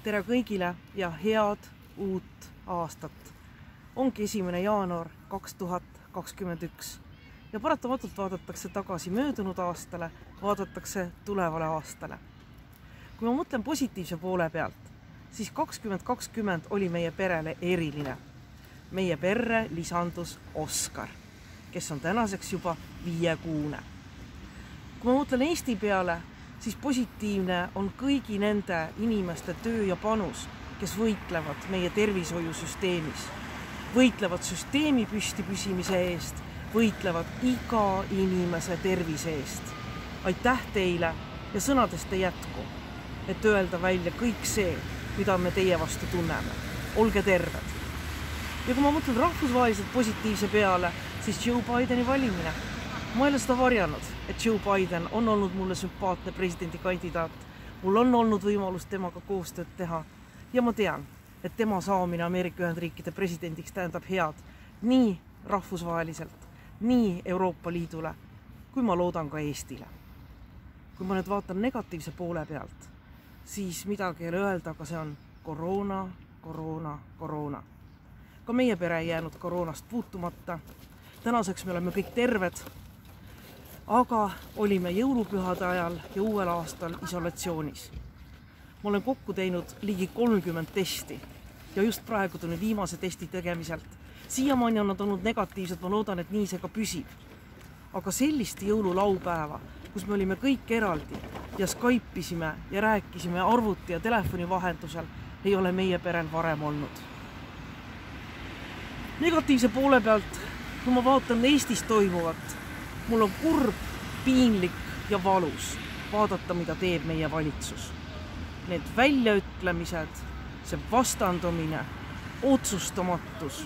Tere kõigile ja head uut aastat. Ongi 1. jaanuar 2021 ja paratamatult vaadatakse tagasi möödunud aastale, vaadatakse tulevale aastale. Kui ma mõtlen positiivse poole pealt, siis 2020 oli meie perele eriline. Meie perre lisandus Oskar, kes on tänaseks juba 5-kuune. Kui ma mõtlen Eesti peale, siis positiivne on kõigi nende inimeste töö ja panus, kes võitlevad meie tervishoiusüsteemis. Võitlevad süsteemi püsti püsimise eest, võitlevad iga inimese tervise eest. Aitäh teile ja sõnadest ei jätku, et öelda välja kõik see, mida me teie vastu tunneme. Olge terved. Ja kui ma mõtlen rahvusvaheliselt positiivse peale, siis Joe Bideni valimine. Ma ei ole seda varjanud, et Joe Biden on olnud mulle sümpaatne presidendikandidaat. Mul on olnud võimalus temaga koostööd teha ja ma tean, et tema saamine Ameerika Ühendriikide presidendiks tähendab head nii rahvusvaheliselt, nii Euroopa Liidule, kui ma loodan ka Eestile. Kui ma nüüd vaatan negatiivse poole pealt, siis midagi ei ole öelda, aga see on koroona. Ka meie pere ei jäänud koroonast puutumata. Tänaseks me oleme kõik terved, aga olime jõulupühade ajal ja uuel aastal isolatsioonis. Ma olen kokku teinud ligi 30 testi ja just praegu tulin viimase testi tegemiselt. Siiamaani on nad olnud negatiivsed, ma loodan, et nii see ka püsib. Aga sellist jõululaupäeva, kus me olime kõik eraldi ja Skype'isime ja rääkisime arvuti ja telefoni vahendusel, ei ole meie perel varem olnud. Negatiivse poole pealt, kui ma vaatan Eestis toimuvat, mul on kurb, piinlik ja valus vaadata, mida teeb meie valitsus. Need väljaütlemised, see vastandumine, otsustamatus.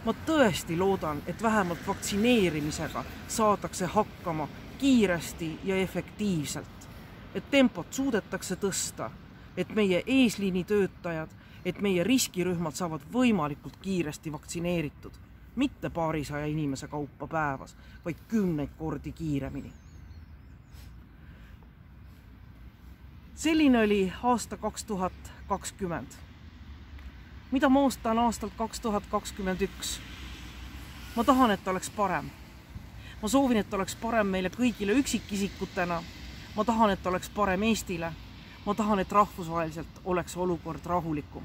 Ma tõesti loodan, et vähemalt vaktsineerimisega saadakse hakkama kiiresti ja efektiivselt. Et tempot suudetakse tõsta, et meie eesliini töötajad, et meie riskirühmad saavad võimalikult kiiresti vaktsineeritud. Mitte paarisaja inimese kaupa päevas, vaid 10 kordi kiiremini. Selline oli aasta 2020. Mida ma oostan aastalt 2021? Ma tahan, et oleks parem. Ma soovin, et oleks parem meile kõigile üksikisikutena. Ma tahan, et oleks parem Eestile. Ma tahan, et rahvusvaheliselt oleks olukord rahulikum.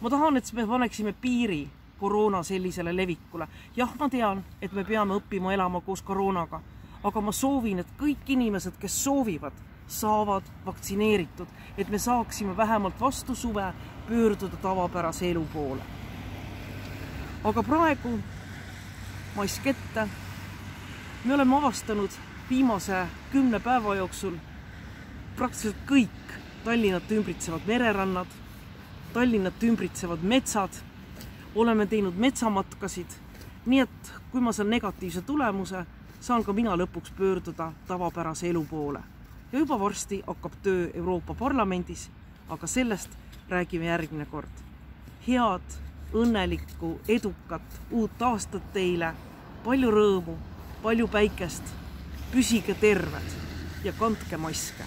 Ma tahan, et me paneksime piiri koroona sellisele levikule. Jah, ma tean, et me peame õppima elama koos koroonaga, aga ma soovin, et kõik inimesed, kes soovivad, saavad vaktsineeritud, et me saaksime vähemalt vastu suve pöörduda tavapärase elu poole. Aga praegu, mask ette, me oleme avastanud viimase 10 päeva jooksul praktiliselt kõik Tallinnat ümbritsevad mererannad, Tallinnat ümbritsevad metsad, oleme teinud metsamatkasid, nii et kui ma saan negatiivse tulemuse, saan ka mina lõpuks pöörduda tavapärase elu poole. Ja juba varsti hakkab töö Euroopa Parlamendis, aga sellest räägime järgmine kord. Head, õnnelikku, edukat uut aastat teile, palju rõõmu, palju päikest, püsige terved ja kandke maske.